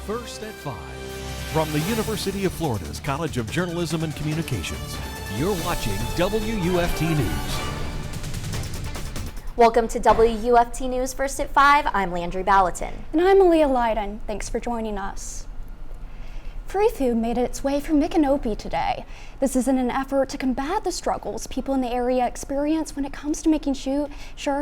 First at 5. From the University of Florida's College of Journalism and Communications, you're watching WUFT News. Welcome to WUFT News First at 5. I'm Landry Baliton. And I'm Maleah Lyden. Thanks for joining us. Free food made its way through Micanopy today. This is in an effort to combat the struggles people in the area experience when it comes to making sure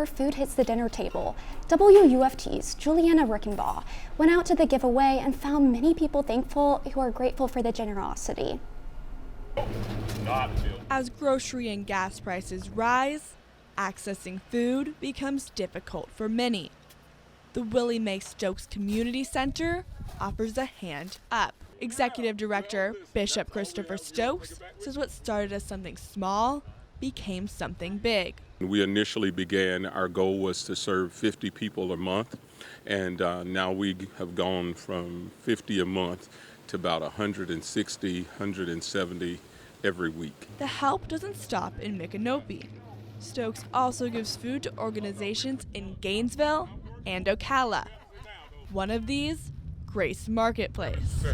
food hits the dinner table. WUFT's Julianna Reichenbach went out to the giveaway and found many people thankful who are grateful for the generosity. As grocery and gas prices rise, accessing food becomes difficult for many. The Willie Mae Stokes Community Center offers a hand up. Executive Director Bishop Christopher Stokes says what started as something small became something big. We initially began, our goal was to serve 50 people a month, and now we have gone from 50 a month to about 160, 170 every week. The help doesn't stop in Micanopy. Stokes also gives food to organizations in Gainesville and Ocala. One of these, Grace Marketplace.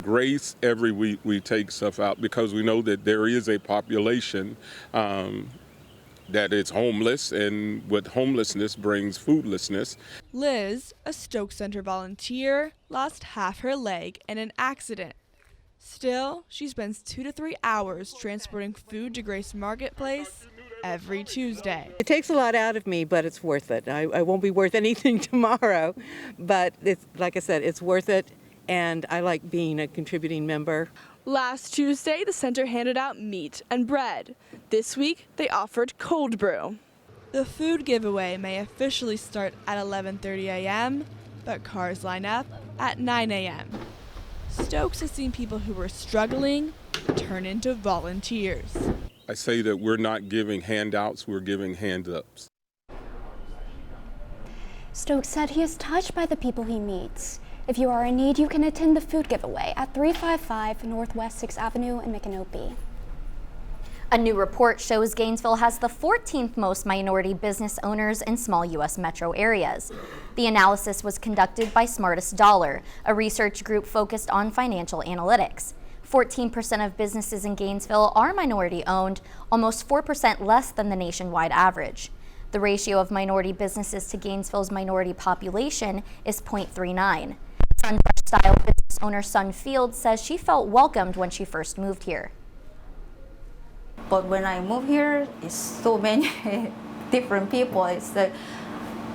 Grace, every week we take stuff out because we know that there is a population that is homeless, and with homelessness brings foodlessness. Liz, a Stokes Center volunteer, lost half her leg in an accident. Still, she spends 2 to 3 hours transporting food to Grace Marketplace every Tuesday. It takes a lot out of me, but it's worth it. I won't be worth anything tomorrow, but it's, like I said, it's worth it, and I like being a contributing member. Last Tuesday, the center handed out meat and bread. This week, they offered cold brew. The food giveaway may officially start at 11:30 a.m., but cars line up at 9 a.m. Stokes has seen people who were struggling turn into volunteers. I say that we're not giving handouts, we're giving hand-ups. Stokes said he is touched by the people he meets. If you are in need, you can attend the food giveaway at 355 Northwest 6th Avenue in Micanopy. A new report shows Gainesville has the 14th most minority business owners in small U.S. metro areas. The analysis was conducted by Smartest Dollar, a research group focused on financial analytics. 14% of businesses in Gainesville are minority-owned, almost 4% less than the nationwide average. The ratio of minority businesses to Gainesville's minority population is 0.39. Sunfresh-style business owner Sun Field says she felt welcomed when she first moved here. But when I moved here, it's so many different people. It's like,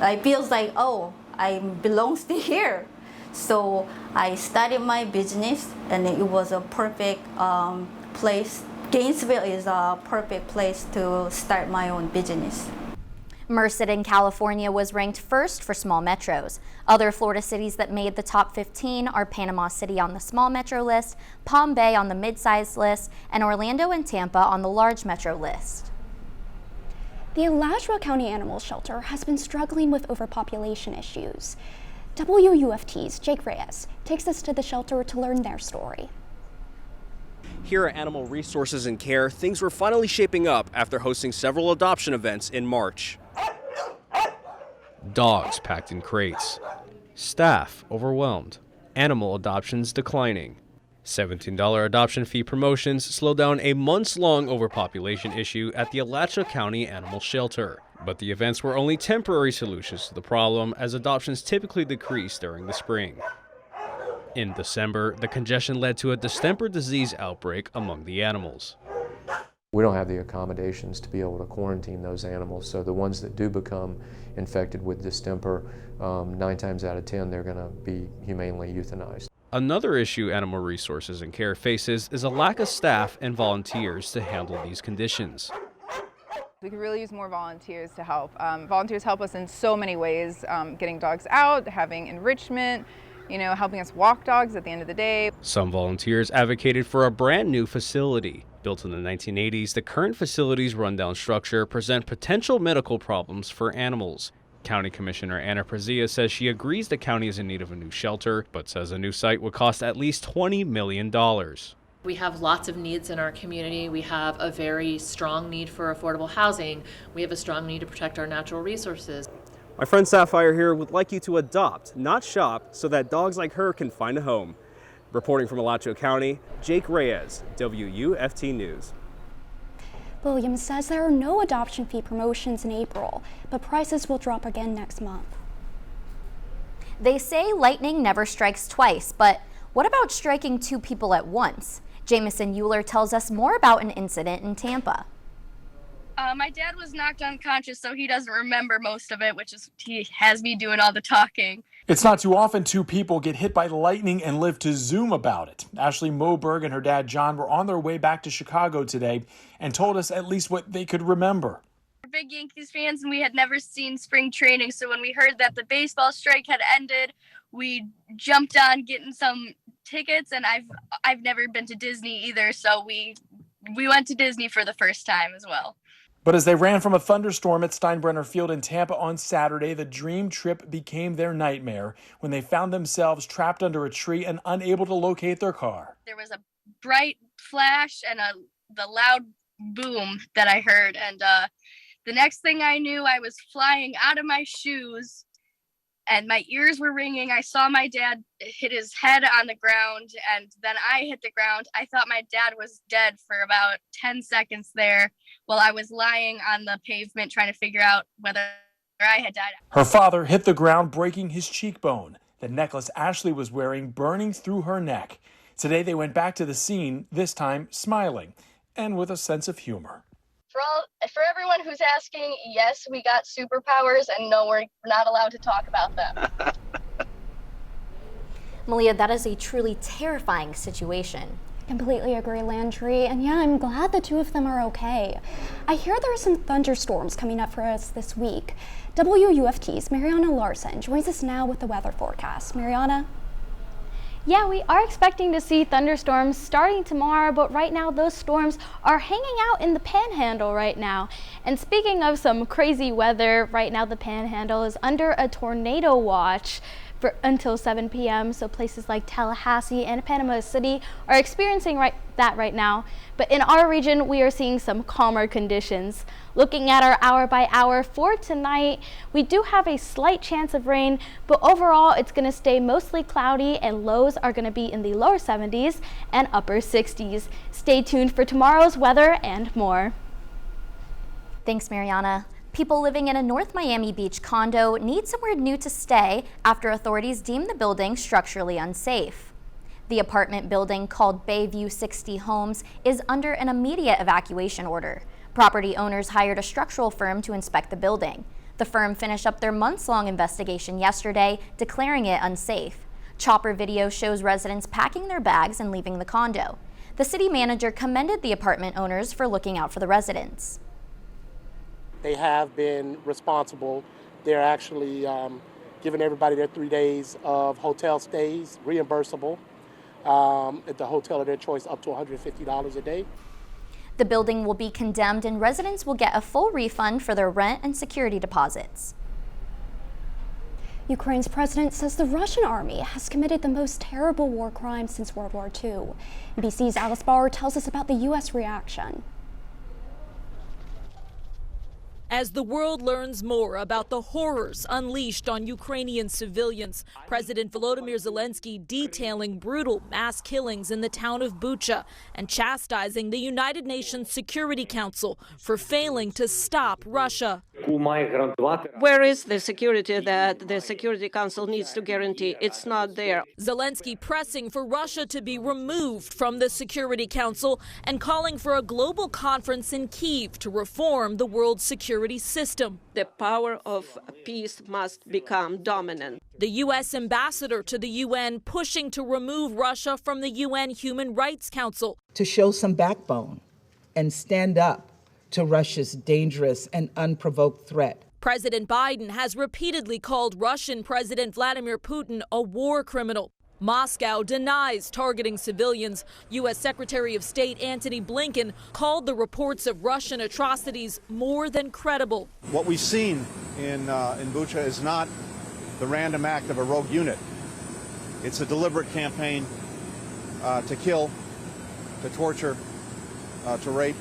I feels like, oh, I belong to here. So I started my business, and it was a perfect place. Gainesville is a perfect place to start my own business. Merced in California was ranked first for small metros. Other Florida cities that made the top 15 are Panama City on the small metro list, Palm Bay on the mid-sized list, and Orlando and Tampa on the large metro list. The Alachua County Animal Shelter has been struggling with overpopulation issues. WUFT's Jake Reyes takes us to the shelter to learn their story. Here at Animal Resources and Care, things were finally shaping up after hosting several adoption events in March. Dogs packed in crates, staff overwhelmed, animal adoptions declining. $17 adoption fee promotions slowed down a months-long overpopulation issue at the Alachua County Animal Shelter. But the events were only temporary solutions to the problem, as adoptions typically decrease during the spring. In December, the congestion led to a distemper disease outbreak among the animals. We don't have the accommodations to be able to quarantine those animals, so the ones that do become infected with distemper, 9 times out of 10, they're going to be humanely euthanized. Another issue Animal Resources and Care faces is a lack of staff and volunteers to handle these conditions. We could really use more volunteers to help. Volunteers help us in so many ways, getting dogs out, having enrichment, helping us walk dogs at the end of the day. Some volunteers advocated for a brand new facility. Built in the 1980s, the current facility's rundown structure present potential medical problems for animals. County Commissioner Anna Prezia says she agrees the county is in need of a new shelter, but says a new site would cost at least $20 million. We have lots of needs in our community. We have a very strong need for affordable housing. We have a strong need to protect our natural resources. My friend Sapphire here would like you to adopt, not shop, so that dogs like her can find a home. Reporting from Alachua County, Jake Reyes, WUFT News. Williams says there are no adoption fee promotions in April, but prices will drop again next month. They say lightning never strikes twice, but what about striking two people at once? Jameson Euler tells us more about an incident in Tampa. My dad was knocked unconscious, so he doesn't remember most of it, which is he has me doing all the talking. It's not too often two people get hit by lightning and live to Zoom about it. Ashley Moberg and her dad John were on their way back to Chicago today and told us at least what they could remember. We're big Yankees fans, and we had never seen spring training, so when we heard that the baseball strike had ended, we jumped on getting some tickets, and I've never been to Disney either, so we went to Disney for the first time as well. But as they ran from a thunderstorm at Steinbrenner Field in Tampa on Saturday, the dream trip became their nightmare when they found themselves trapped under a tree and unable to locate their car. There was a bright flash and the loud boom that I heard, and the next thing I knew, I was flying out of my shoes and my ears were ringing. I saw my dad hit his head on the ground, and then I hit the ground. I thought my dad was dead for about 10 seconds there while I was lying on the pavement trying to figure out whether I had died. Her father hit the ground, breaking his cheekbone. The necklace Ashley was wearing burning through her neck. Today they went back to the scene, this time smiling and with a sense of humor. For everyone who's asking, yes, we got superpowers, and no, we're not allowed to talk about them. Maleah, that is a truly terrifying situation. Completely agree, Landry, and yeah, I'm glad the two of them are okay. I hear there are some thunderstorms coming up for us this week. WUFT's Mariana Larsen joins us now with the weather forecast. Mariana? Yeah, we are expecting to see thunderstorms starting tomorrow, but right now those storms are hanging out in the Panhandle right now. And speaking of some crazy weather, right now the Panhandle is under a tornado watch until 7 p.m. So places like Tallahassee and Panama City are experiencing that right now. But in our region, we are seeing some calmer conditions. Looking at our hour by hour for tonight, we do have a slight chance of rain, but overall it's going to stay mostly cloudy and lows are going to be in the lower 70s and upper 60s. Stay tuned for tomorrow's weather and more. Thanks, Mariana. People living in a North Miami Beach condo need somewhere new to stay after authorities deem the building structurally unsafe. The apartment building, called Bayview 60 Homes, is under an immediate evacuation order. Property owners hired a structural firm to inspect the building. The firm finished up their months-long investigation yesterday, declaring it unsafe. Chopper video shows residents packing their bags and leaving the condo. The city manager commended the apartment owners for looking out for the residents. They have been responsible. They're actually giving everybody their 3 days of hotel stays, reimbursable at the hotel of their choice, up to $150 a day. The building will be condemned and residents will get a full refund for their rent and security deposits. Ukraine's president says the Russian army has committed the most terrible war crimes since World War II. NBC's Alice Barr tells us about the U.S. reaction. As the world learns more about the horrors unleashed on Ukrainian civilians, President Volodymyr Zelensky detailing brutal mass killings in the town of Bucha and chastising the United Nations Security Council for failing to stop Russia. Where is the security that the Security Council needs to guarantee? It's not there. Zelensky pressing for Russia to be removed from the Security Council and calling for a global conference in Kyiv to reform the world's security system. The power of peace must become dominant. The U.S. ambassador to the UN pushing to remove Russia from the UN Human Rights Council. To show some backbone and stand up to Russia's dangerous and unprovoked threat. President Biden has repeatedly called Russian President Vladimir Putin a war criminal. Moscow denies targeting civilians. U.S. Secretary of State Antony Blinken called the reports of Russian atrocities more than credible. What we've seen in Bucha is not the random act of a rogue unit. It's a deliberate campaign to kill, to torture, to rape,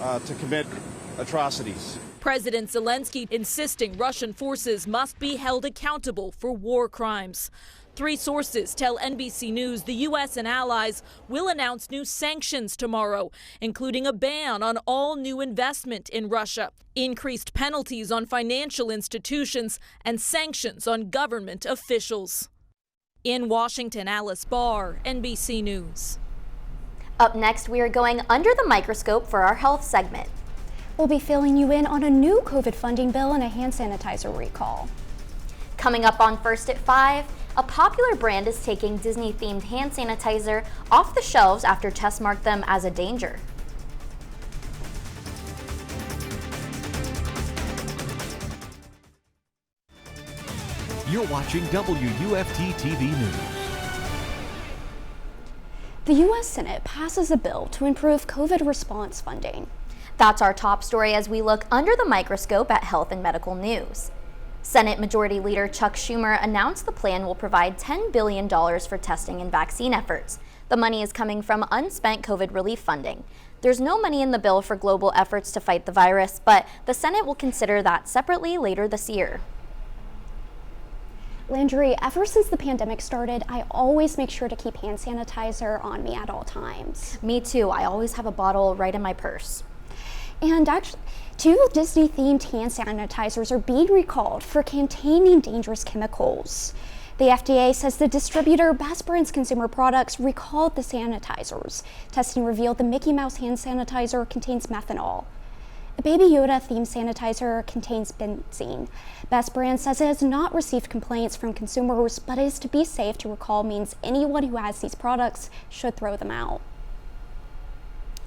to commit atrocities. President Zelensky insisting Russian forces must be held accountable for war crimes. 3 sources tell NBC News the U.S. and allies will announce new sanctions tomorrow, including a ban on all new investment in Russia, increased penalties on financial institutions, and sanctions on government officials. In Washington, Alice Barr, NBC News. Up next, we are going under the microscope for our health segment. We'll be filling you in on a new COVID funding bill and a hand sanitizer recall. Coming up on First at 5, a popular brand is taking Disney-themed hand sanitizer off the shelves after tests marked them as a danger. You're watching WUFT-TV News. The U.S. Senate passes a bill to improve COVID response funding. That's our top story as we look under the microscope at health and medical news. Senate Majority Leader Chuck Schumer announced the plan will provide $10 billion for testing and vaccine efforts. The money is coming from unspent COVID relief funding. There's no money in the bill for global efforts to fight the virus, but the Senate will consider that separately later this year. Landry, ever since the pandemic started, I always make sure to keep hand sanitizer on me at all times. Me too. I always have a bottle right in my purse. And actually, 2 Disney-themed hand sanitizers are being recalled for containing dangerous chemicals. The FDA says the distributor Best Brands Consumer Products recalled the sanitizers. Testing revealed the Mickey Mouse hand sanitizer contains methanol. A Baby Yoda-themed sanitizer contains benzene. Best Brands says it has not received complaints from consumers, but is to be safe to recall means anyone who has these products should throw them out.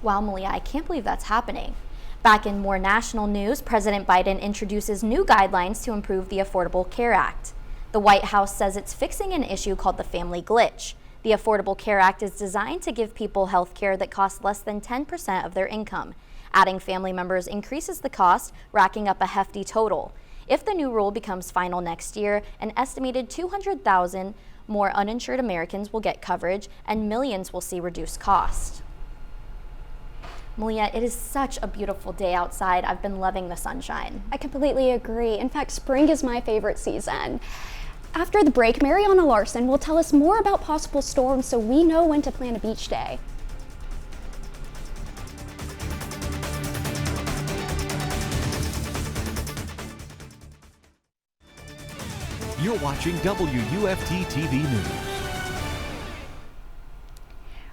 Wow, Maleah, I can't believe that's happening. Back in more national news, President Biden introduces new guidelines to improve the Affordable Care Act. The White House says it's fixing an issue called the family glitch. The Affordable Care Act is designed to give people health care that costs less than 10% of their income. Adding family members increases the cost, racking up a hefty total. If the new rule becomes final next year, an estimated 200,000 more uninsured Americans will get coverage and millions will see reduced cost. Maleah, it is such a beautiful day outside. I've been loving the sunshine. I completely agree. In fact, spring is my favorite season. After the break, Mariana Larsen will tell us more about possible storms so we know when to plan a beach day. You're watching WUFT-TV News.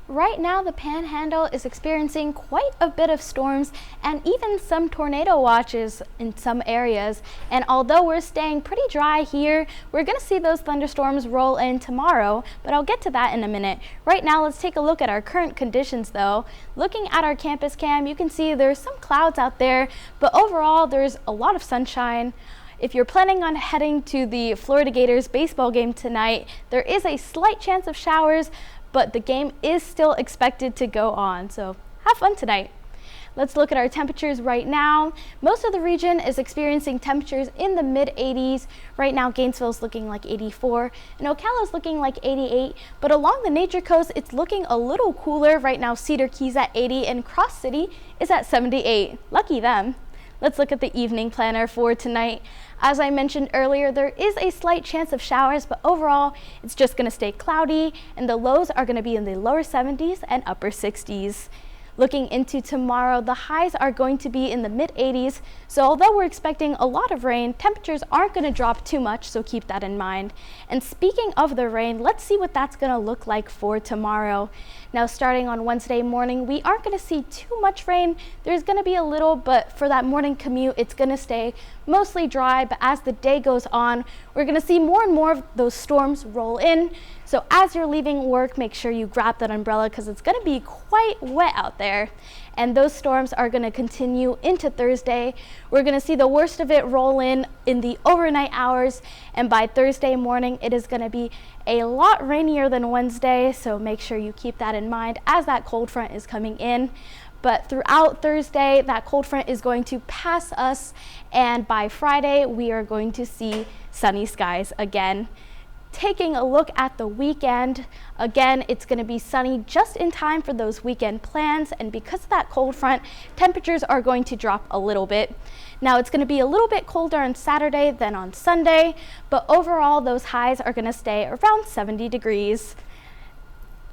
Right now, the Panhandle is experiencing quite a bit of storms and even some tornado watches in some areas. And although we're staying pretty dry here, we're going to see those thunderstorms roll in tomorrow, but I'll get to that in a minute. Right now, let's take a look at our current conditions though. Looking at our campus cam, you can see there's some clouds out there, but overall there's a lot of sunshine. If you're planning on heading to the Florida Gators baseball game tonight, there is a slight chance of showers, but the game is still expected to go on, so have fun tonight. Let's look at our temperatures right now. Most of the region is experiencing temperatures in the mid-80s. Right now, Gainesville's looking like 84, and Ocala's looking like 88, but along the Nature Coast, it's looking a little cooler. Right now, Cedar Key's at 80, and Cross City is at 78. Lucky them. Let's look at the evening planner for tonight. As I mentioned earlier, there is a slight chance of showers, but overall, it's just going to stay cloudy, and the lows are going to be in the lower 70s and upper 60s. Looking into tomorrow, the highs are going to be in the mid-80s, so although we're expecting a lot of rain, temperatures aren't going to drop too much, so keep that in mind. And speaking of the rain, let's see what that's going to look like for tomorrow. Now, starting on Wednesday morning, we aren't going to see too much rain. There's going to be a little, but for that morning commute, it's going to stay mostly dry. But as the day goes on, we're going to see more and more of those storms roll in. So as you're leaving work, make sure you grab that umbrella because it's going to be quite wet out there. And those storms are going to continue into Thursday. We're going to see the worst of it roll in the overnight hours, and by Thursday morning it is going to be a lot rainier than Wednesday, so make sure you keep that in mind as that cold front is coming in. But throughout Thursday, that cold front is going to pass us, and by Friday we are going to see sunny skies again. Taking a look at the weekend, again, it's going to be sunny just in time for those weekend plans, and because of that cold front, temperatures are going to drop a little bit. Now, it's going to be a little bit colder on Saturday than on Sunday, but overall, those highs are going to stay around 70 degrees.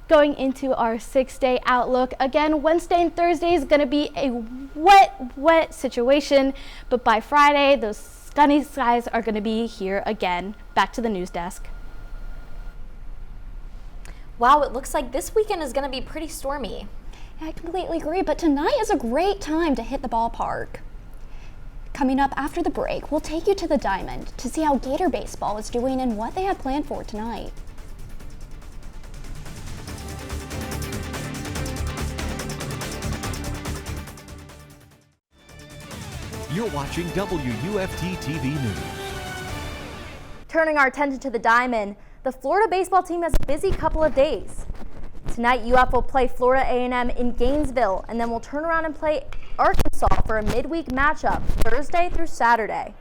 Going into our 6-day outlook, again, Wednesday and Thursday is going to be a wet situation, but by Friday, those sunny skies are going to be here again. Back to the news desk. Wow, it looks like this weekend is going to be pretty stormy. Yeah, I completely agree, but tonight is a great time to hit the ballpark. Coming up after the break, we'll take you to the Diamond to see how Gator Baseball is doing and what they have planned for tonight. You're watching WUFT-TV News. Turning our attention to the Diamond, the Florida baseball team has a busy couple of days. Tonight, UF will play Florida A&M in Gainesville, and then we'll turn around and play Arkansas for a midweek matchup Thursday through Saturday.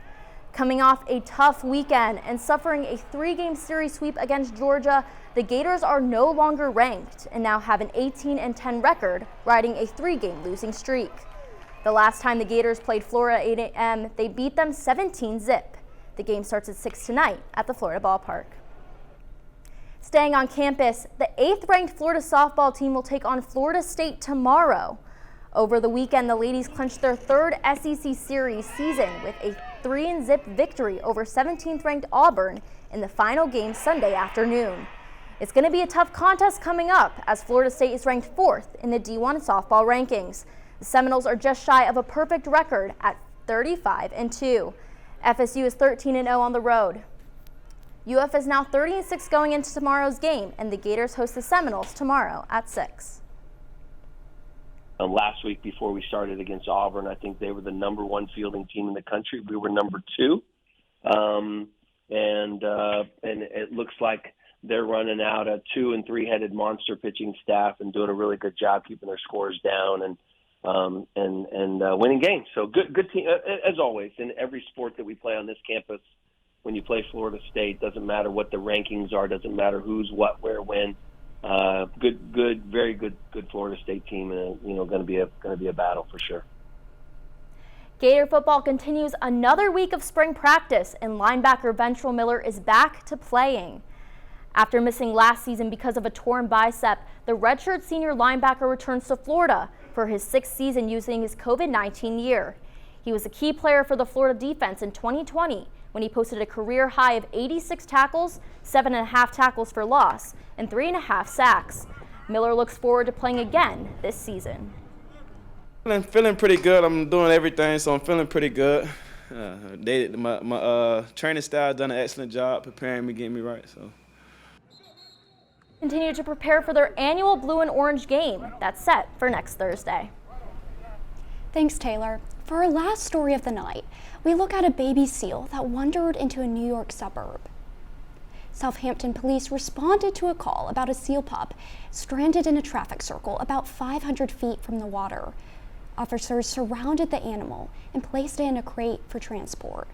Coming off a tough weekend and suffering a 3-game series sweep against Georgia, the Gators are no longer ranked and now have an 18-10 record, riding a 3-game losing streak. The last time the Gators played Florida A&M, they beat them 17-zip. The game starts at 6 tonight at the Florida Ballpark. Staying on campus, the 8th-ranked Florida softball team will take on Florida State tomorrow. Over the weekend, the ladies clinched their 3rd SEC series season with a 3-zip victory over 17th-ranked Auburn in the final game Sunday afternoon. It's going to be a tough contest coming up as Florida State is ranked 4th in the D1 softball rankings. The Seminoles are just shy of a perfect record at 35-2. FSU is 13-0 on the road. UF is now 30-6 going into tomorrow's game, and the Gators host the Seminoles tomorrow at 6. Last week, before we started against Auburn, I think they were the #1 fielding team in the country. We were number 2, and it looks like they're running out a 2- and 3-headed monster pitching staff and doing a really good job keeping their scores down and winning games. So good team as always in every sport that we play on this campus. When you play Florida State, doesn't matter what the rankings are, doesn't matter who's what, where, when. Very good Florida State team, and going to be a battle for sure. Gator football continues another week of spring practice, and linebacker Ventrell Miller is back to playing. After missing last season because of a torn bicep, the redshirt senior linebacker returns to Florida for his 6th season using his COVID-19 year. He was a key player for the Florida defense in 2020 when he posted a career high of 86 tackles, 7.5 tackles for loss, and 3.5 sacks. Miller looks forward to playing again this season. I'm feeling pretty good. I'm doing everything, so I'm feeling pretty good. My training staff done an excellent job preparing me, getting me right. So. Continue to prepare for their annual blue and orange game that's set for next Thursday. Thanks, Taylor. For our last story of the night, we look at a baby seal that wandered into a New York suburb. Southampton police responded to a call about a seal pup stranded in a traffic circle about 500 feet from the water. Officers surrounded the animal and placed it in a crate for transport.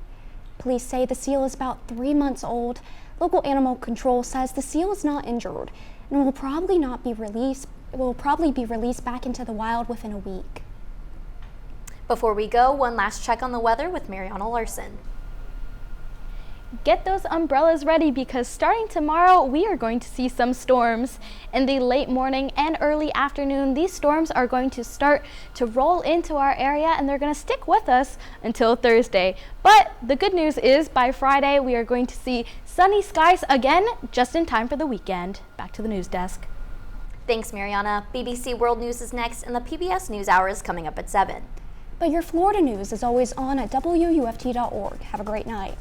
Police say the seal is about 3 months old. Local animal control says the seal is not injured and will probably be released back into the wild within a week. Before we go, one last check on the weather with Mariana Larsen. Get those umbrellas ready because starting tomorrow, we are going to see some storms. In the late morning and early afternoon, these storms are going to start to roll into our area and they're going to stick with us until Thursday. But the good news is by Friday, we are going to see sunny skies again, just in time for the weekend. Back to the news desk. Thanks, Mariana. BBC World News is next and the PBS NewsHour is coming up at 7. But your Florida news is always on at WUFT.org. Have a great night.